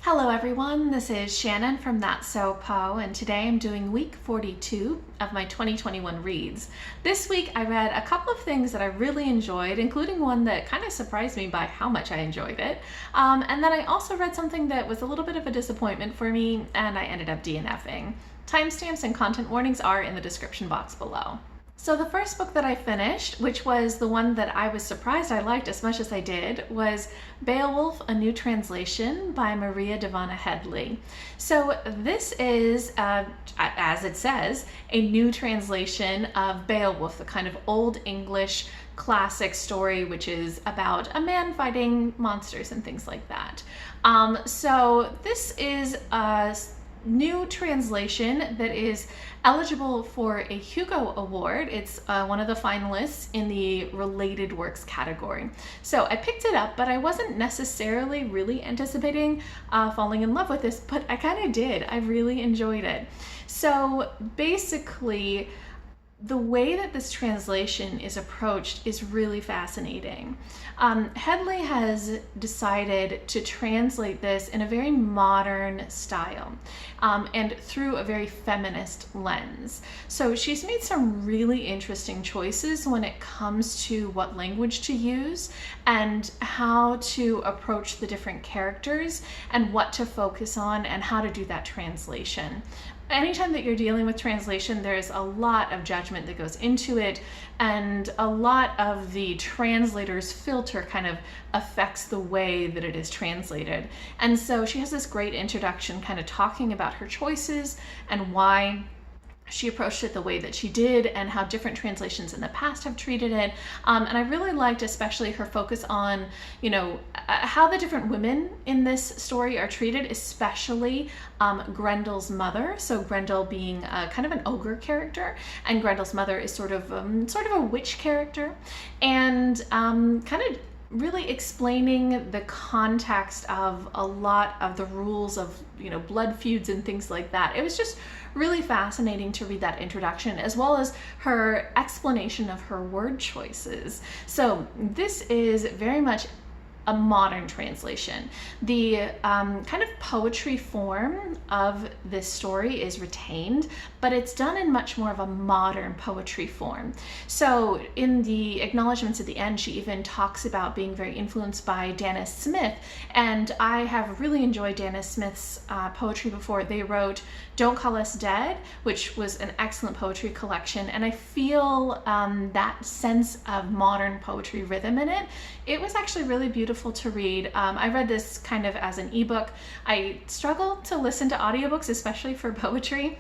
Hello everyone, this is Shannon from That's So Po, and today I'm doing week 42 of my 2021 reads. This week I read a couple of things that I really enjoyed, including one that kind of surprised me by how much I enjoyed it. And then I also read something that was a little bit of a disappointment for me, and I ended up DNFing. Timestamps and content warnings are in the description box below. So the first book that I finished, which was the one that I was surprised I liked as much as I did, was Beowulf, A New Translation by Dahvana Headley. So this is, as it says, a new translation of Beowulf, the kind of old English classic story, which is about a man fighting monsters and things like that. So this is a new translation that is eligible for a Hugo Award. It's one of the finalists in the related works category. So I picked it up, but I wasn't necessarily really anticipating falling in love with this, but I kind of did. I really enjoyed it. So basically, the way that this translation is approached is really fascinating. Headley has decided to translate this in a very modern style and through a very feminist lens. So she's made some really interesting choices when it comes to what language to use and how to approach the different characters and what to focus on and how to do that translation. Anytime that you're dealing with translation, there's a lot of judgment that goes into it, and a lot of the translator's filter kind of affects the way that it is translated. And so she has this great introduction kind of talking about her choices and why she approached it the way that she did and how different translations in the past have treated it. And I really liked especially her focus on, how the different women in this story are treated, especially Grendel's mother. So Grendel being kind of an ogre character, and Grendel's mother is sort of a witch character, and kind of really explaining the context of a lot of the rules of, blood feuds and things like that. It was just really fascinating to read that introduction, as well as her explanation of her word choices. So this is very much a modern translation. The kind of poetry form of this story is retained, but it's done in much more of a modern poetry form. So in the acknowledgements at the end, she even talks about being very influenced by Danez Smith, and I have really enjoyed Danez Smith's poetry before. They wrote Don't Call Us Dead, which was an excellent poetry collection, and I feel that sense of modern poetry rhythm in it. It was actually really beautiful to read. I read this kind of as an ebook. I struggle to listen to audiobooks, especially for poetry.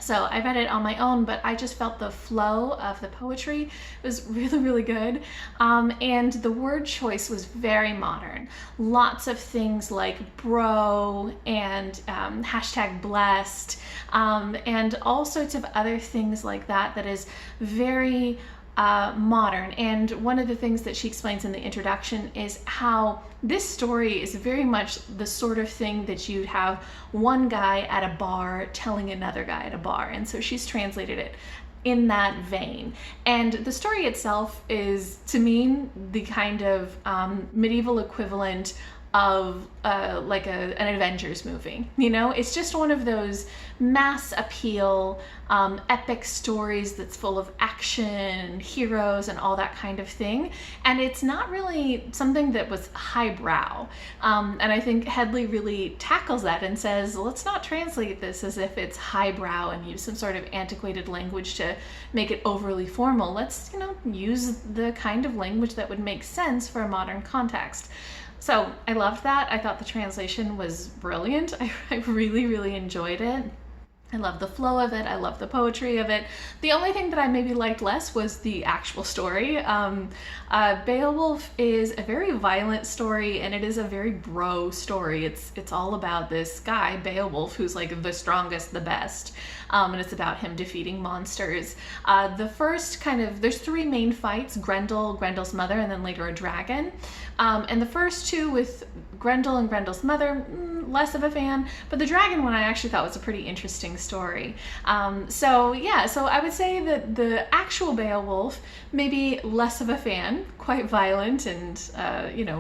So I read it on my own, but I just felt the flow of the poetry was really, really good. And the word choice was very modern. Lots of things like bro and hashtag blessed, and all sorts of other things like that that is very modern. And one of the things that she explains in the introduction is how this story is very much the sort of thing that you'd have one guy at a bar telling another guy at a bar. And so she's translated it in that vein. And the story itself is, to me, the kind of medieval equivalent of like an Avengers movie. It's just one of those mass appeal epic stories that's full of action, heroes, and all that kind of thing. And it's not really something that was highbrow. And I think Headley really tackles that and says, let's not translate this as if it's highbrow and use some sort of antiquated language to make it overly formal. Let's, use the kind of language that would make sense for a modern context. So I loved that. I thought the translation was brilliant. I really, really enjoyed it. I love the flow of it. I love the poetry of it. The only thing that I maybe liked less was the actual story. Beowulf is a very violent story, and it is a very bro story. It's all about this guy, Beowulf, who's like the strongest, the best. And it's about him defeating monsters. The first there's three main fights: Grendel's mother, and then later a dragon. And the first two with Grendel and Grendel's mother, less of a fan, but the dragon one I actually thought was a pretty interesting story. So yeah, so I would say that the actual Beowulf, maybe less of a fan, quite violent and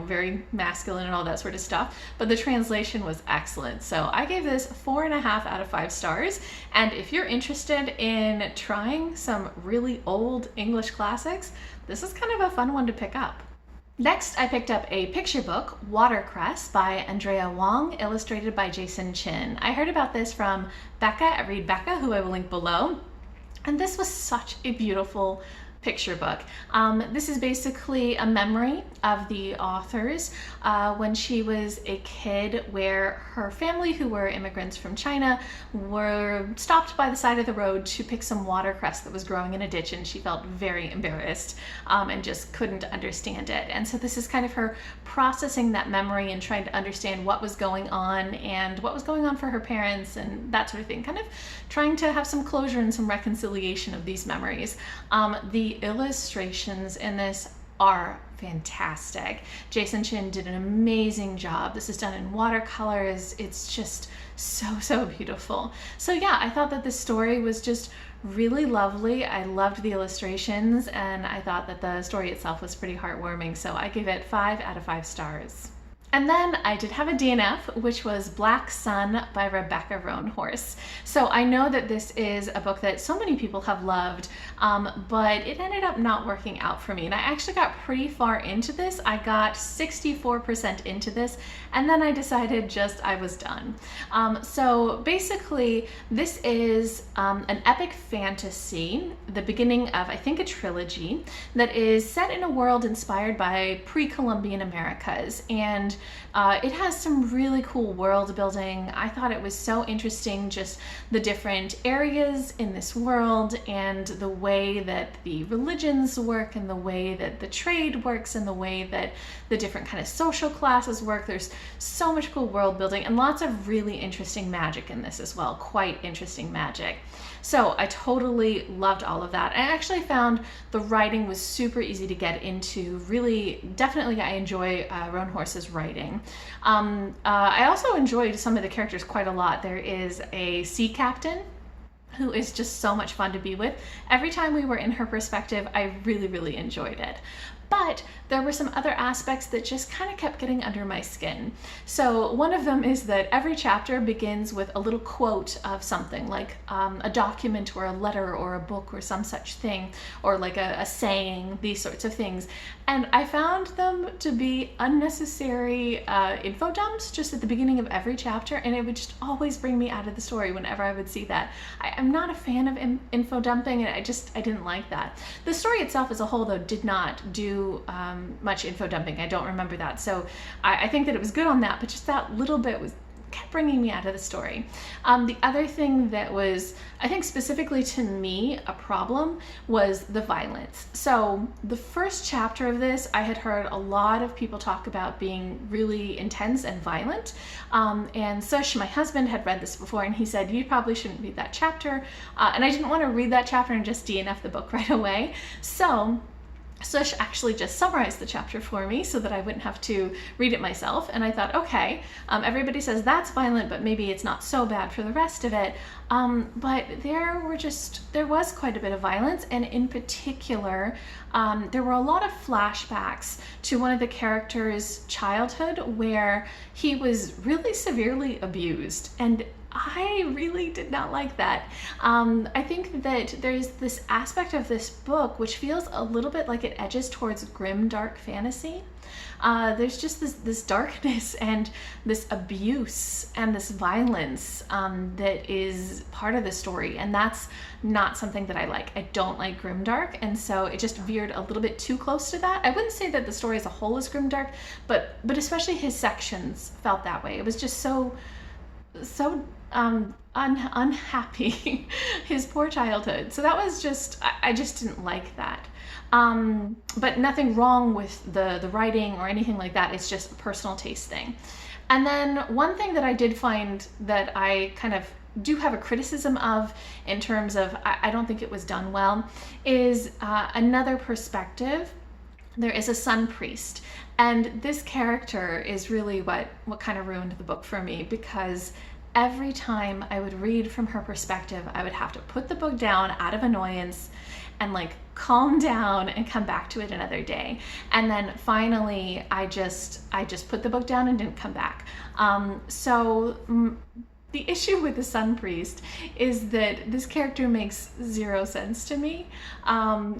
very masculine and all that sort of stuff, but the translation was excellent. So I gave this 4.5 out of 5 stars. And if you're interested in trying some really old English classics, this is kind of a fun one to pick up. Next, I picked up a picture book, Watercress, by Andrea Wang, illustrated by Jason Chin. I heard about this from Becca at Read Becca, who I will link below. And this was such a beautiful picture book. This is basically a memory of the author's when she was a kid, where her family, who were immigrants from China, were stopped by the side of the road to pick some watercress that was growing in a ditch, and she felt very embarrassed and just couldn't understand it. And so this is kind of her processing that memory and trying to understand what was going on and what was going on for her parents and that sort of thing, kind of trying to have some closure and some reconciliation of these memories. The illustrations in this are fantastic. Jason Chin did an amazing job. This is done in watercolors. It's just so beautiful. So yeah, I thought that this story was just really lovely. I loved the illustrations, and I thought that the story itself was pretty heartwarming. So I gave it 5 out of 5 stars. And then I did have a DNF, which was Black Sun by Rebecca Roanhorse. So I know that this is a book that so many people have loved, but it ended up not working out for me. And I actually got pretty far into this. I got 64% into this, and then I decided I was done. So basically, this is an epic fantasy, the beginning of, I think, a trilogy that is set in a world inspired by pre-Columbian Americas. And it has some really cool world building. I thought it was so interesting, just the different areas in this world and the way that the religions work and the way that the trade works and the way that the different kind of social classes work. There's so much cool world building and lots of really interesting magic in this as well, quite interesting magic. So I totally loved all of that. I actually found the writing was super easy to get into. Really, definitely I enjoy Roanhorse's writing. I also enjoyed some of the characters quite a lot. There is a sea captain who is just so much fun to be with. Every time we were in her perspective, I really enjoyed it. But there were some other aspects that just kind of kept getting under my skin. So one of them is that every chapter begins with a little quote of something, like a document or a letter or a book or some such thing, or like a saying, these sorts of things. And I found them to be unnecessary info dumps just at the beginning of every chapter, and it would just always bring me out of the story whenever I would see that. I'm not a fan of info dumping, and I didn't like that. The story itself as a whole, though, did not do much info dumping. I don't remember that. So I think that it was good on that, but just that little bit kept bringing me out of the story. The other thing that was, I think specifically to me, a problem was the violence. So the first chapter of this, I had heard a lot of people talk about being really intense and violent. And Sush, my husband, had read this before, and he said, you probably shouldn't read that chapter. And I didn't want to read that chapter and just DNF the book right away. So Sush actually just summarized the chapter for me so that I wouldn't have to read it myself. And I thought, okay, everybody says that's violent, but maybe it's not so bad for the rest of it. But there was quite a bit of violence. And in particular, there were a lot of flashbacks to one of the characters' childhood where he was really severely abused. And I really did not like that. I think that there's this aspect of this book which feels a little bit like it edges towards grim, dark fantasy. There's just this darkness and this abuse and this violence that is part of the story, and that's not something that I like. I don't like grimdark, and so it just veered a little bit too close to that. I wouldn't say that the story as a whole is grimdark, but especially his sections felt that way. It was just so unhappy, his poor childhood. So that was just, I just didn't like that. But nothing wrong with the writing or anything like that. It's just a personal taste thing. And then one thing that I did find that I kind of do have a criticism of, in terms of I don't think it was done well, is another perspective. There is a sun priest, and this character is really what kind of ruined the book for me, because every time I would read from her perspective, I would have to put the book down out of annoyance and like calm down and come back to it another day. And then finally, I just put the book down and didn't come back. The issue with the Sun Priest is that this character makes zero sense to me.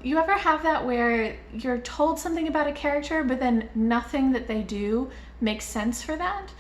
You ever have that where you're told something about a character, but then nothing that they do makes sense for that?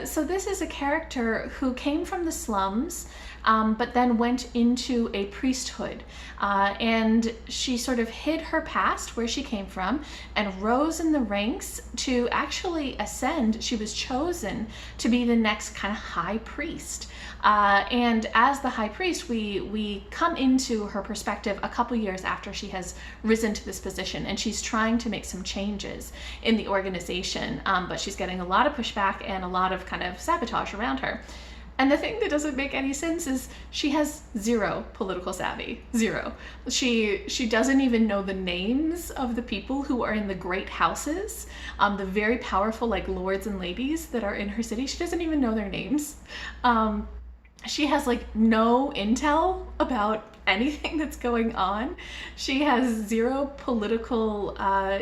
So this is a character who came from the slums, but then went into a priesthood. And she sort of hid her past, where she came from, and rose in the ranks to actually ascend. She was chosen to be the next kind of high priest. And as the high priest, we come into her perspective a couple years after she has risen to this position, and she's trying to make some changes in the organization, but she's getting a lot of pushback and a lot of kind of sabotage around her. And the thing that doesn't make any sense is she has zero political savvy. Zero. She doesn't even know the names of the people who are in the great houses, the very powerful like lords and ladies that are in her city. She doesn't even know their names. She has like no intel about anything that's going on. She has zero political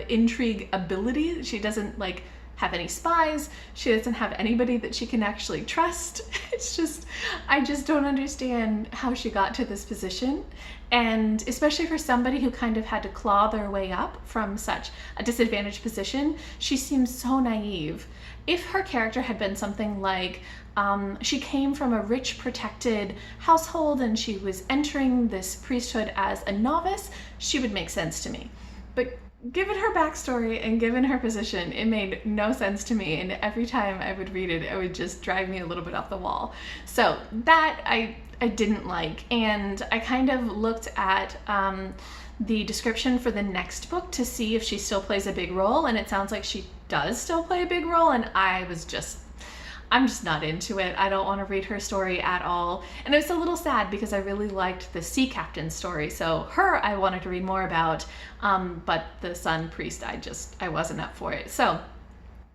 intrigue ability. She doesn't like have any spies. She doesn't have anybody that she can actually trust. It's just, I just don't understand how she got to this position. And especially for somebody who kind of had to claw their way up from such a disadvantaged position, she seems so naive. If her character had been something like, she came from a rich, protected household and she was entering this priesthood as a novice, she would make sense to me. But given her backstory and given her position, it made no sense to me, and every time I would read it, it would just drive me a little bit off the wall. So that I didn't like, and I kind of looked at the description for the next book to see if she still plays a big role, and it sounds like she does still play a big role, and I'm just not into it. I don't want to read her story at all. And it's a little sad because I really liked the Sea Captain story. So her I wanted to read more about, but the Sun Priest, I wasn't up for it. So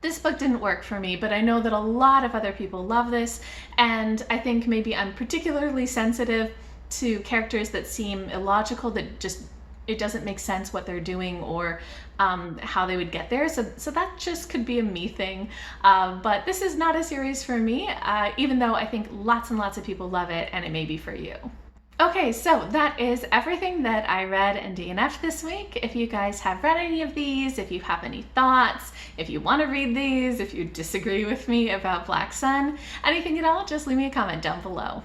this book didn't work for me, but I know that a lot of other people love this. And I think maybe I'm particularly sensitive to characters that seem illogical, that just, it doesn't make sense what they're doing or how they would get there. So that just could be a me thing. But this is not a series for me, even though I think lots and lots of people love it, and it may be for you. Okay, so that is everything that I read and DNF'd this week. If you guys have read any of these, if you have any thoughts, if you want to read these, if you disagree with me about Black Sun, anything at all, just leave me a comment down below.